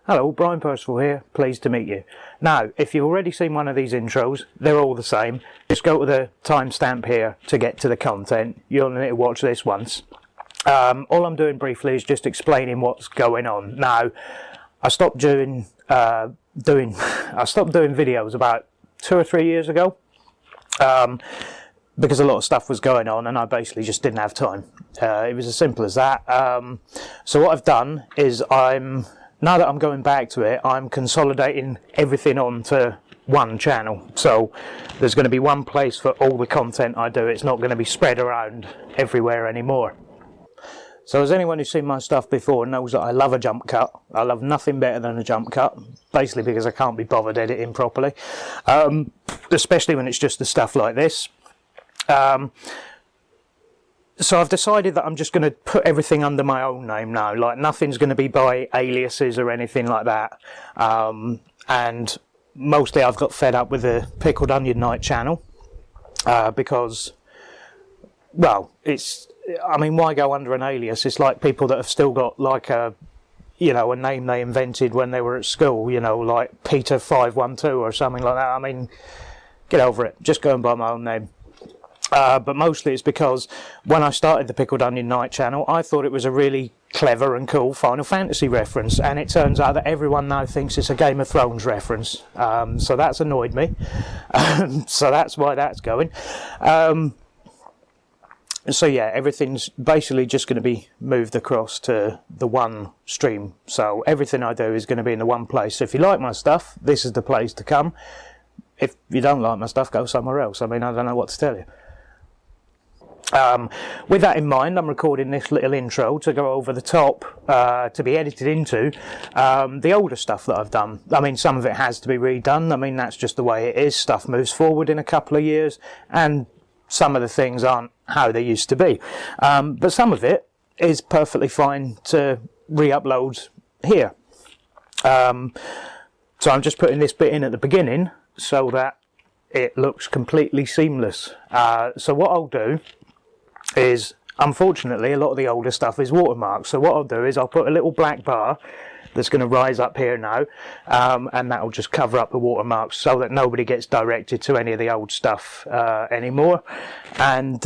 Hello, Brian Percival here, pleased to meet you. Now, if you've already seen one of these intros, they're all the same. Just go to the timestamp here to get to the content. You'll need to watch this once. All I'm doing briefly is just explaining what's going on. Now, I stopped doing videos about 2 or 3 years ago. Because a lot of stuff was going on and I basically just didn't have time. It was as simple as that. So what I've done is now that I'm going back to it, I'm consolidating everything onto one channel. So there's going to be one place for all the content I do. It's not going to be spread around everywhere anymore. So as anyone who's seen my stuff before knows that I love a jump cut. I love nothing better than a jump cut, basically because I can't be bothered editing properly. Especially when it's just the stuff like this. So I've decided that I'm just going to put everything under my own name now. Like, nothing's going to be by aliases or anything like that. And mostly I've got fed up with the Pickled Onion Night channel because, well, why go under an alias? It's like people that have still got like a name they invented when they were at school, like Peter 512 or something like that. Get over it. Just going by my own name. But mostly it's because when I started the Pickled Onion Night channel, I thought it was a really clever and cool Final Fantasy reference, and it turns out that everyone now thinks it's a Game of Thrones reference. So that's annoyed me. So that's why that's going. So yeah, everything's basically just going to be moved across to the one stream. So everything I do is going to be in the one place. So if you like my stuff, this is the place to come. If you don't like my stuff, go somewhere else. I don't know what to tell you. With that in mind, I'm recording this little intro to go over the top, to be edited into the older stuff that I've done. Some of it has to be redone. That's just the way it is. Stuff moves forward in a couple of years, and some of the things aren't how they used to be. But some of it is perfectly fine to re-upload here. So I'm just putting this bit in at the beginning so that it looks completely seamless. So what I'll do is, unfortunately, a lot of the older stuff is watermarked. So what I'll do is I'll put a little black bar that's going to rise up here now, and that'll just cover up the watermarks so that nobody gets directed to any of the old stuff anymore. And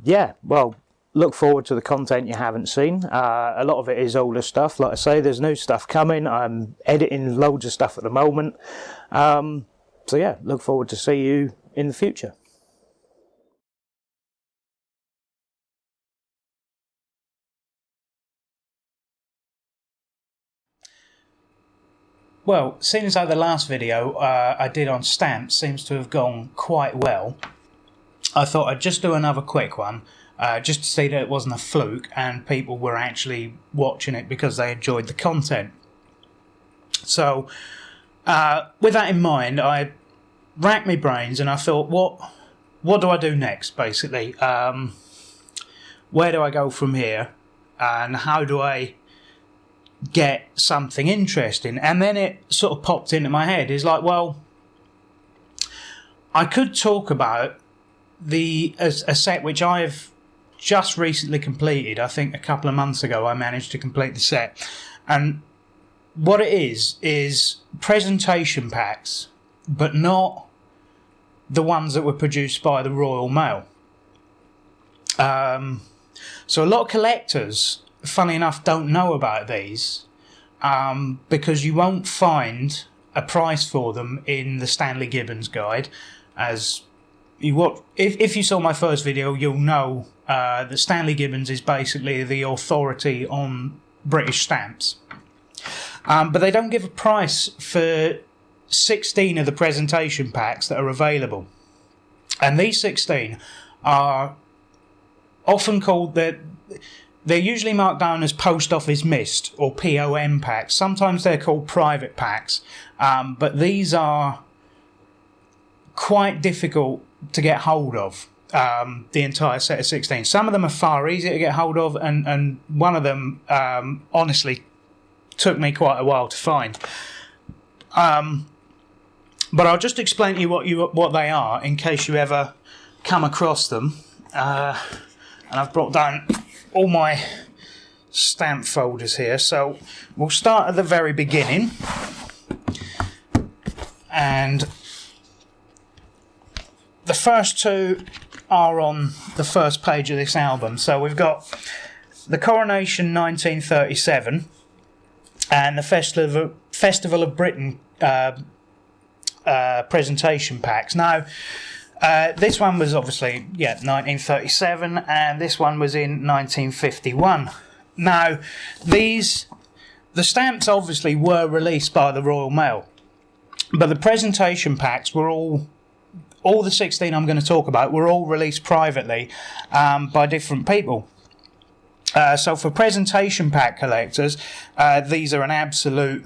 yeah, well, look forward to the content you haven't seen. A lot of it is older stuff. Like I say, there's new stuff coming. I'm editing loads of stuff at the moment. So yeah, look forward to see you in the future. Well, seeing as though the last video I did on stamps seems to have gone quite well, I thought I'd just do another quick one, just to see that it wasn't a fluke and people were actually watching it because they enjoyed the content. So, with that in mind, I racked my brains and I thought, what do I do next, basically? Where do I go from here? And how do I get something interesting? And then it sort of popped into my head, is like, well, I could talk about a set which I've just recently completed. I think a couple of months ago I managed to complete the set, and what it is presentation packs, but not the ones that were produced by the Royal Mail. So a lot of collectors, funny enough, don't know about these, because you won't find a price for them in the Stanley Gibbons guide. If you saw my first video, you'll know that Stanley Gibbons is basically the authority on British stamps. But they don't give a price for 16 of the presentation packs that are available. And these 16 are often called, they're usually marked down as Post Office Missed or POM packs. Sometimes they're called private packs, but these are quite difficult to get hold of, the entire set of 16. Some of them are far easier to get hold of, and one of them honestly took me quite a while to find. But I'll just explain to you what they are in case you ever come across them. And I've brought down all my stamp folders here. So we'll start at the very beginning, and the first two are on the first page of this album. So we've got the Coronation 1937 and the Festival of Britain presentation packs. Now, this one was obviously 1937, and this one was in 1951. Now, the stamps obviously were released by the Royal Mail, but the presentation packs were all the 16 I'm going to talk about were all released privately by different people. So for presentation pack collectors, these are an absolute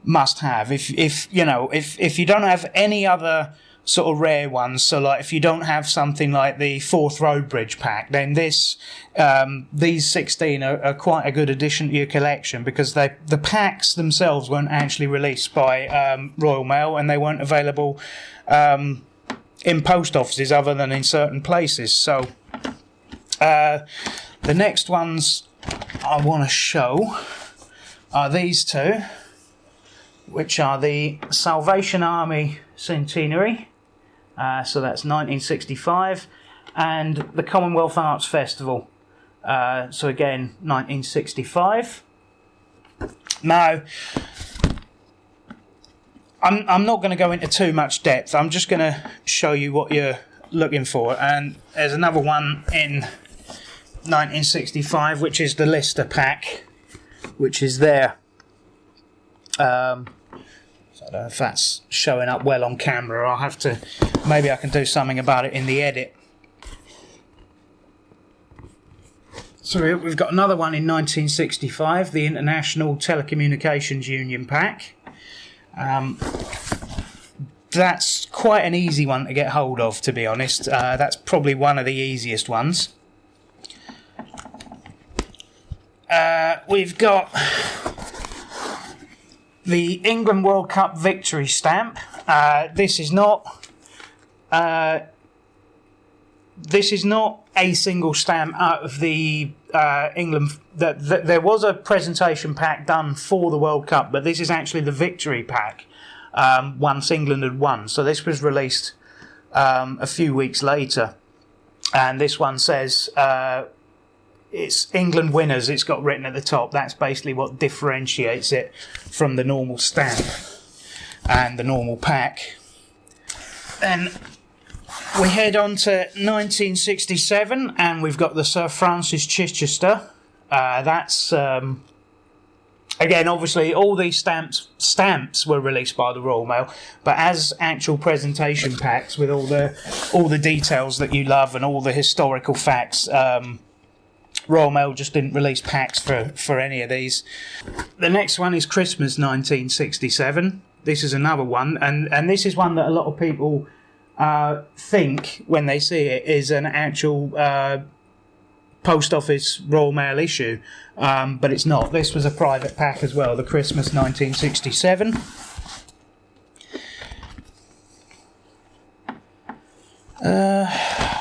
must-have. If you don't have any other sort of rare ones, so like if you don't have something like the Forth Road Bridge pack, then these 16 are quite a good addition to your collection, because the packs themselves weren't actually released by Royal Mail, and they weren't available in post offices other than in certain places. So the next ones I want to show are these two, which are the Salvation Army Centenary, so that's 1965, and the Commonwealth Arts Festival, so again 1965. Now, I'm not going to go into too much depth. I'm just going to show you what you're looking for. And there's another one in 1965, which is the Lister pack, which is there. So I don't know if that's showing up well on camera. I'll have to, maybe I can do something about it in the edit. So we've got another one in 1965, the International Telecommunications Union pack. That's quite an easy one to get hold of, to be honest. That's probably one of the easiest ones. We've got the England World Cup victory stamp. This is not a single stamp out of the England. There was a presentation pack done for the World Cup, but this is actually the victory pack once England had won. So this was released a few weeks later, and this one says it's England winners. It's got written at the top. That's basically what differentiates it from the normal stamp and the normal pack. Then we head on to 1967, and we've got the Sir Francis Chichester. That's again, obviously, all these stamps were released by the Royal Mail, but as actual presentation packs with all the details that you love and all the historical facts, Royal Mail just didn't release packs for any of these. The next one is Christmas 1967. This is another one, and this is one that a lot of people think when they see it is an actual post office Royal Mail issue, but it's not. This was a private pack as well, the Christmas 1967.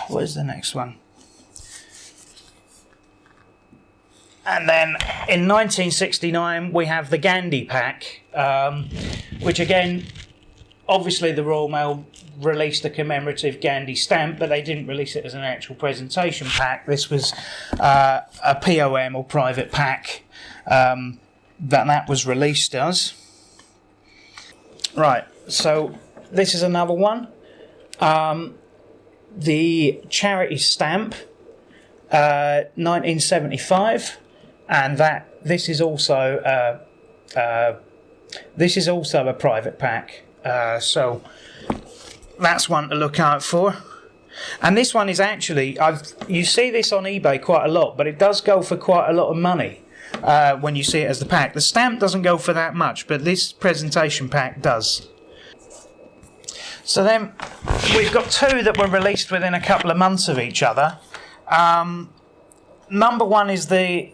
What is the next one? And then in 1969 we have the Gandhi pack, which again, obviously the Royal Mail released a commemorative Gandhi stamp, but they didn't release it as an actual presentation pack. This was a POM or private pack that was released as. Right, so this is another one. The charity stamp, 1975, and this is also a private pack. So that's one to look out for. And this one is actually, you see this on eBay quite a lot, but it does go for quite a lot of money when you see it as the pack. The stamp doesn't go for that much, but this presentation pack does. So then we've got two that were released within a couple of months of each other. Number one is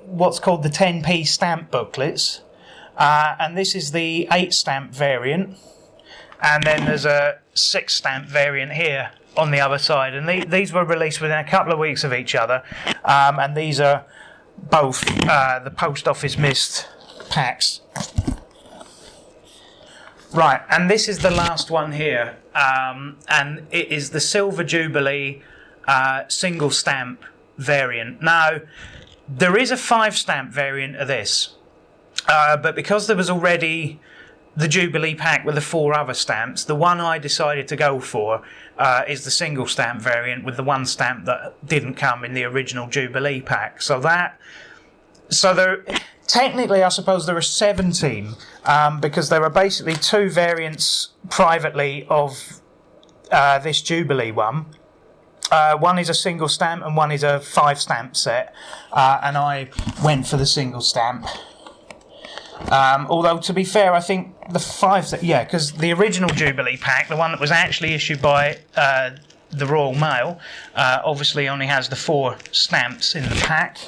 what's called the 10p stamp booklets, and this is the 8 stamp variant, and then there's a 6 stamp variant here on the other side, and these were released within a couple of weeks of each other, and these are both the post office mist packs. Right, and this is the last one here, and it is the Silver Jubilee single stamp variant. Now, there is a 5-stamp variant of this, but because there was already the Jubilee pack with the 4 other stamps, the one I decided to go for is the single stamp variant with the 1 stamp that didn't come in the original Jubilee pack. So there, technically, I suppose there are 17, because there are basically 2 variants privately of this Jubilee one. One is a single stamp and one is a 5-stamp set, and I went for the single stamp. Although, to be fair, I think the 5... Yeah, because the original Jubilee pack, the one that was actually issued by the Royal Mail, obviously only has the 4 stamps in the pack.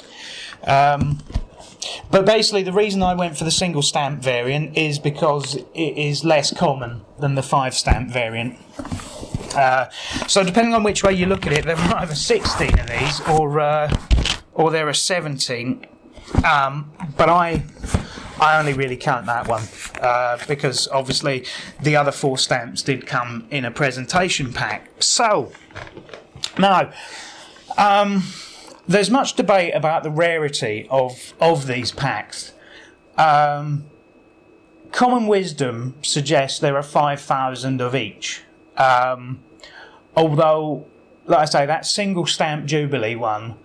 But basically, the reason I went for the single stamp variant is because it is less common than the 5-stamp variant. So depending on which way you look at it, there are either 16 of these or there are 17. But I only really count that one because obviously the other 4 stamps did come in a presentation pack. So now, there's much debate about the rarity of these packs. Common wisdom suggests there are 5,000 of each. Although, like I say, that single stamp Jubilee one,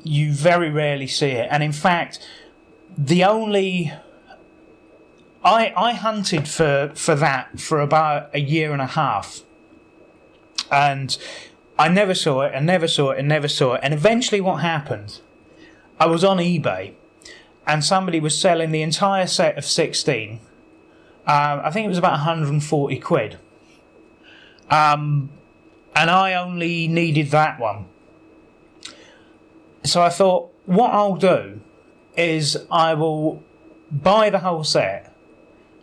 you very rarely see it. And in fact, the only... I hunted for that for about a year and a half. And I never saw it, and never saw it, and never saw it. And eventually what happened, I was on eBay, and somebody was selling the entire set of 16. I think it was about 140 quid. And I only needed that one. So I thought, what I'll do is I will buy the whole set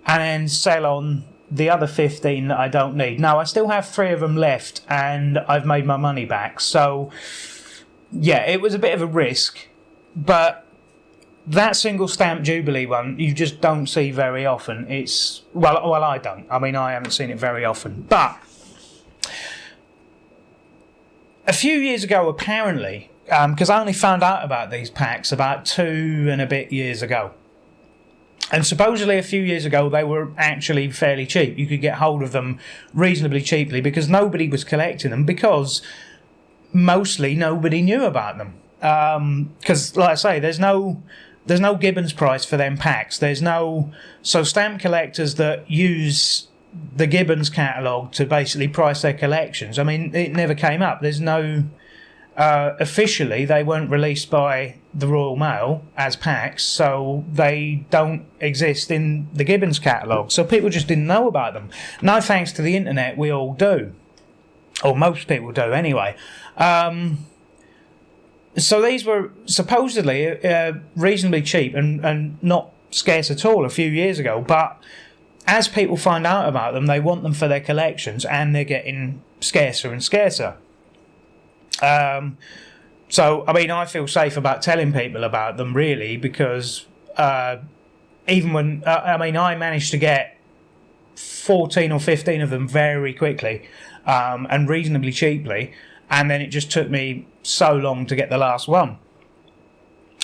and then sell on the other 15 that I don't need. Now, I still have 3 of them left and I've made my money back. So, yeah, it was a bit of a risk. But that single stamp Jubilee one, you just don't see very often. It's... Well, I don't. I mean, I haven't seen it very often. But a few years ago, apparently, because I only found out about these packs about 2 and a bit years ago. And supposedly a few years ago they were actually fairly cheap. You could get hold of them reasonably cheaply because nobody was collecting them, because mostly nobody knew about them. Because, like I say, there's no Gibbons price for them packs. So stamp collectors that use the Gibbons catalogue to basically price their collections, I mean, it never came up. There's no... officially, they weren't released by the Royal Mail as packs, so they don't exist in the Gibbons catalogue. So people just didn't know about them. Now, thanks to the internet, we all do. Or most people do, anyway. So these were supposedly reasonably cheap and not scarce at all a few years ago, but as people find out about them, they want them for their collections, and they're getting scarcer and scarcer. So, I mean, I feel safe about telling people about them, really, because even when... I managed to get 14 or 15 of them very quickly and reasonably cheaply, and then it just took me so long to get the last one.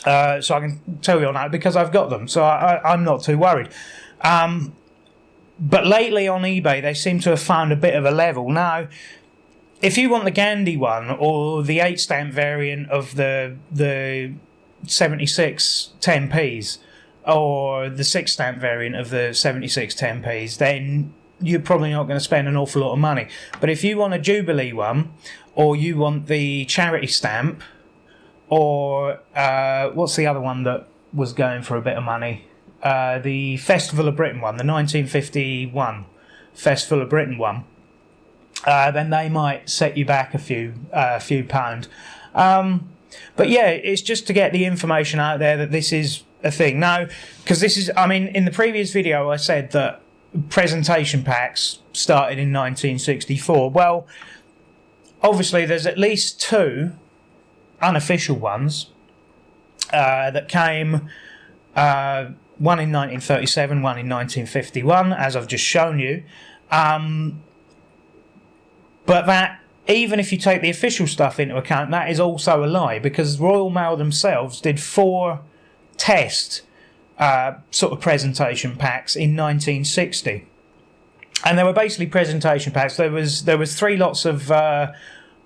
So I can tell you on that because I've got them, so I'm not too worried. But lately on eBay, they seem to have found a bit of a level. Now, if you want the Gandhi one or the 8-stamp variant of the 76 10p's or the 6-stamp variant of the 76 10p's, then you're probably not going to spend an awful lot of money. But if you want a Jubilee one, or you want the charity stamp, or what's the other one that was going for a bit of money? The Festival of Britain one, the 1951 Festival of Britain one. Then they might set you back a few pound. But yeah, it's just to get the information out there that this is a thing. Now, because this is, I mean, in the previous video I said that presentation packs started in 1964. Well, obviously there's at least 2 unofficial ones. that came, one in 1937, one in 1951, as I've just shown you. But that, even if you take the official stuff into account, that is also a lie, because Royal Mail themselves did 4 test sort of presentation packs in 1960, and they were basically presentation packs. There was 3 lots of Wild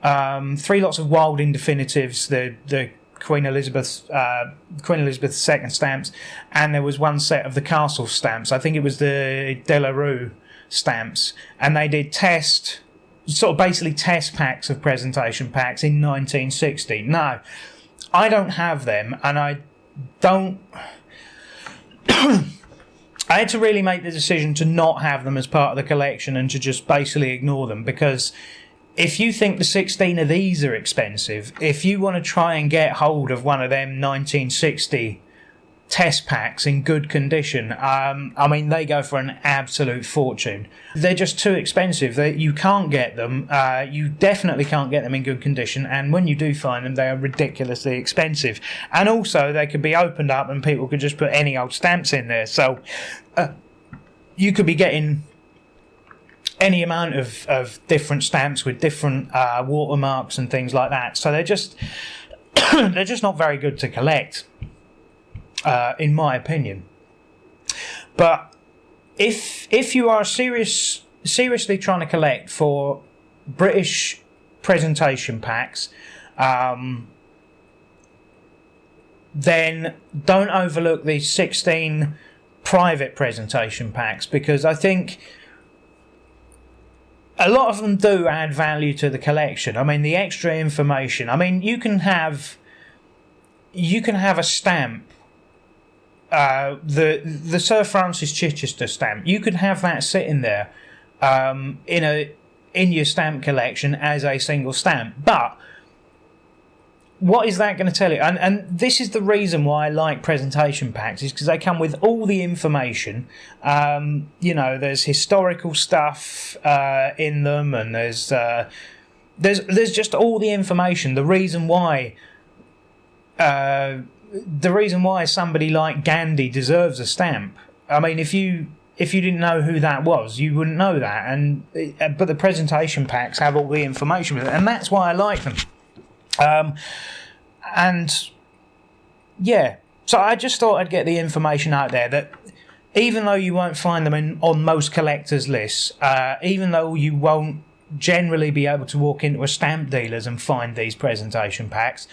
Indefinitives, the Queen Elizabeth II stamps, and there was 1 set of the Castle stamps. I think it was the De La Rue stamps, and they did test packs of presentation packs in 1960. Now, I don't have them, and I had to really make the decision to not have them as part of the collection and to just basically ignore them, because if you think the 16 of these are expensive, if you want to try and get hold of one of them 1960 test packs in good condition, I mean, they go for an absolute fortune. They're just too expensive. You can't get them. You definitely can't get them in good condition, and when you do find them, they are ridiculously expensive. And also, they could be opened up and people could just put any old stamps in there. So you could be getting any amount of different stamps with different watermarks and things like that. So they're just they're just not very good to collect, in my opinion. But if you are seriously trying to collect for British presentation packs, then don't overlook these 16 private presentation packs, because I think a lot of them do add value to the collection. I mean, the extra information. I mean, you can have a stamp, the Sir Francis Chichester stamp. You could have that sitting there in your stamp collection as a single stamp. But what is that going to tell you? And this is the reason why I like presentation packs, is because they come with all the information. There's historical stuff in them, and there's just all the information. The reason why somebody like Gandhi deserves a stamp. I mean, if you didn't know who that was, you wouldn't know that. But the presentation packs have all the information with it, and that's why I like them. So I just thought I'd get the information out there that even though you won't find them on most collectors' lists, even though you won't generally be able to walk into a stamp dealer's and find these presentation packs,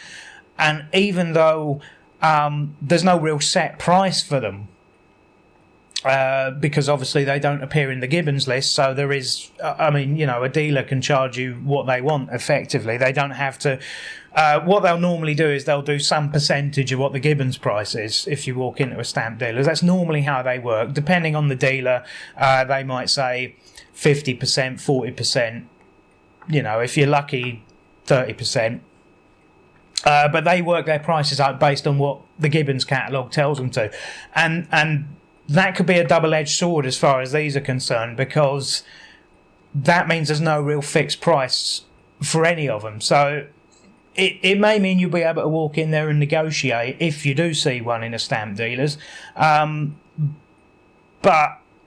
and even though there's no real set price for them, because obviously they don't appear in the Gibbons list, so there is, a dealer can charge you what they want effectively. They don't have to. What they'll normally do is they'll do some percentage of what the Gibbons price is if you walk into a stamp dealer. That's normally how they work. Depending on the dealer, they might say 50%, 40%, if you're lucky, 30%. But they work their prices out based on what the Gibbons catalogue tells them to. And that could be a double-edged sword as far as these are concerned, because that means there's no real fixed price for any of them. So it may mean you'll be able to walk in there and negotiate if you do see one in a stamp dealer's. But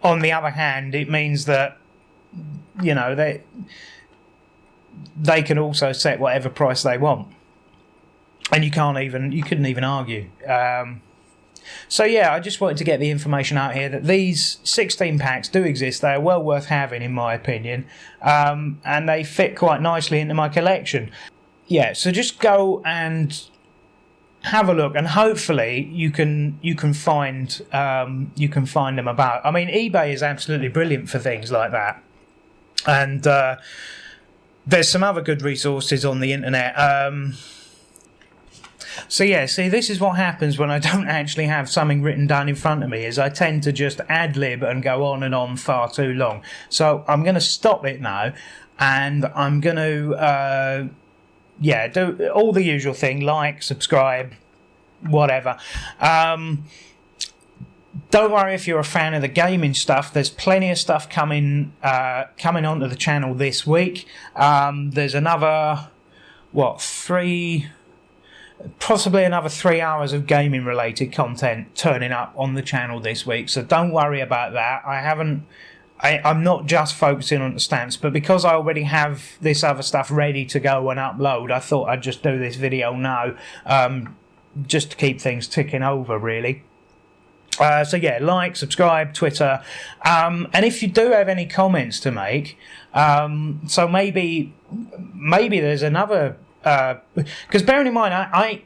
on the other hand, it means that, they can also set whatever price they want. And you couldn't even argue. I just wanted to get the information out here that these 16 packs do exist. They are well worth having, in my opinion, and they fit quite nicely into my collection. Yeah, so just go and have a look, and hopefully you can find them about. I mean, eBay is absolutely brilliant for things like that, and there's some other good resources on the internet. This is what happens when I don't actually have something written down in front of me, is I tend to just ad-lib and go on and on far too long. So I'm going to stop it now, and I'm going to, do all the usual thing, like, subscribe, whatever. Don't worry if you're a fan of the gaming stuff. There's plenty of stuff coming onto the channel this week. There's another, possibly another 3 hours of gaming related content turning up on the channel this week, so don't worry about that. I'm not just focusing on the stamps, but because I already have this other stuff ready to go and upload, I thought I'd just do this video now, just to keep things ticking over, really. So yeah, like, subscribe, Twitter, and if you do have any comments to make, so maybe there's another, because bearing in mind,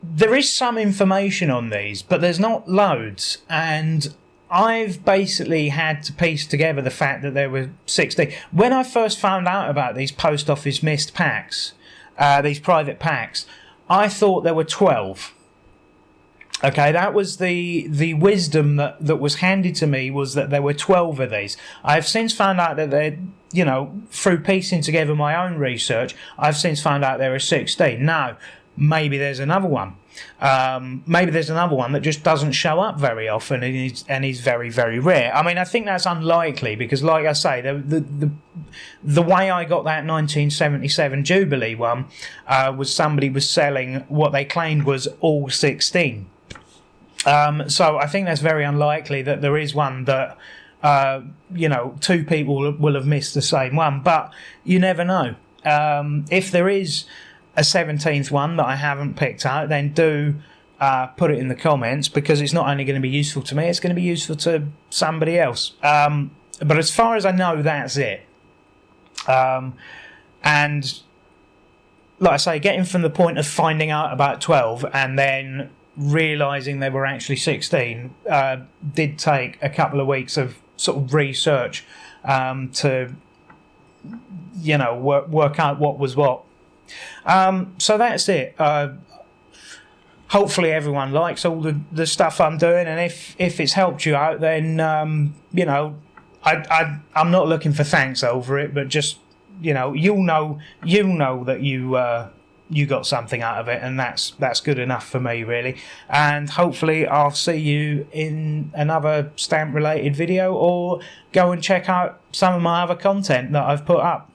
there is some information on these, but there's not loads, and I've basically had to piece together the fact that there were 16. When I first found out about these post office missed packs, these private packs, I thought there were 12. Okay, that was the wisdom that was handed to me, was that there were 12 of these. I've since found out that they're, through piecing together my own research, I've since found out there are 16. Now, maybe there's another one. Maybe there's another one that just doesn't show up very often and is very, very rare. I mean, I think that's unlikely because, like I say, the way I got that 1977 Jubilee one was somebody was selling what they claimed was all 16. So I think that's very unlikely that there is one that, two people will have missed the same one, but you never know. If there is a 17th one that I haven't picked out, then do put it in the comments, because it's not only going to be useful to me, it's going to be useful to somebody else. But as far as I know, that's it. And like I say, getting from the point of finding out about 12 and then realising there were actually 16 did take a couple of weeks of sort of research to work out what was what. So that's it. Hopefully everyone likes all the stuff I'm doing, and if it's helped you out, then I'm not looking for thanks over it, but just you'll know that you got something out of it, and that's good enough for me, really. And hopefully I'll see you in another stamp related video, or go and check out some of my other content that I've put up.